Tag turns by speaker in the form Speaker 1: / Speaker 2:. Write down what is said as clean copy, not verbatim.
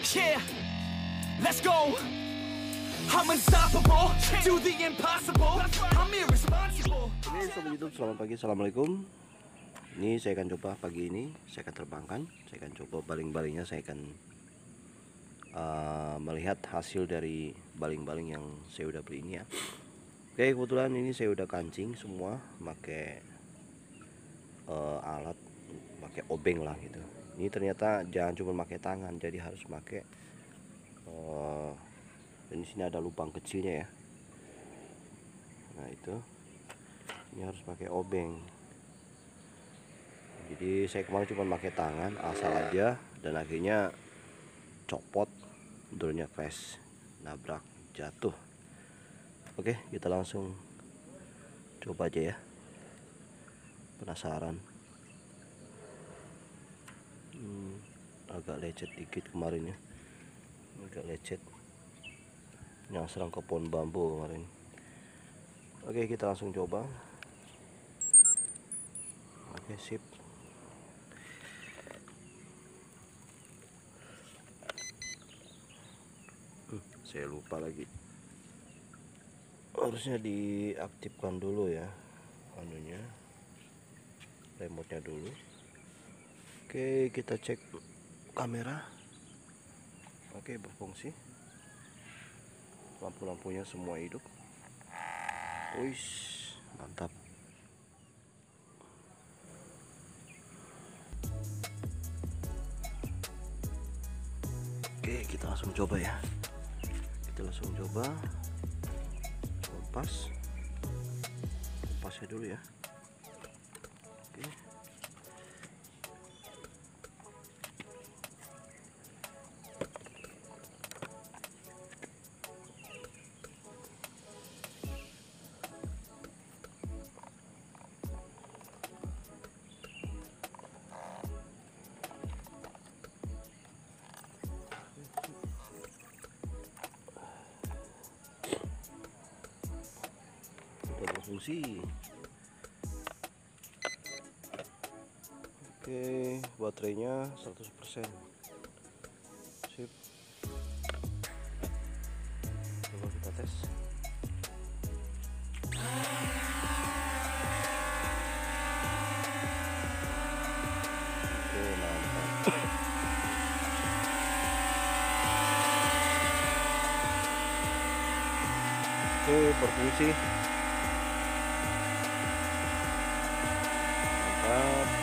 Speaker 1: Yeah, let's go. I'm unstoppable, do the impossible. I'm irresponsible.
Speaker 2: Oke sobat YouTube, selamat pagi, assalamualaikum. Ini saya akan coba pagi ini, saya akan terbangkan, saya akan coba baling-balingnya, saya akan melihat hasil dari baling-baling yang saya udah beli ini ya. Oke, kebetulan ini saya udah kancing semua, pakai alat, pakai obeng lah gitu. Ini ternyata jangan cuma pakai tangan, jadi harus pakai dan di sini ada lubang kecilnya ya. Nah itu, ini harus pakai obeng. Jadi saya kemarin cuma pakai tangan asal aja, dan akhirnya copot, drone-nya crash, nabrak, jatuh. Oke, kita langsung coba aja ya. Penasaran. Agak lecet dikit kemarin ya, agak lecet, yang serang ke pohon bambu kemarin. Oke, kita langsung coba. Oke, sip. Saya lupa lagi, harusnya diaktifkan dulu ya anunya, remote-nya dulu. Oke, kita cek kamera. Oke, berfungsi, lampu-lampunya semua hidup. Wih, mantap. Oke, kita langsung coba ya. Kita langsung coba lepasnya dulu ya. Oke. Udah berfungsi. Oke, baterainya 100%. Sip. Coba kita tes. Oke, mantap. Oke, berfungsi. Mantap.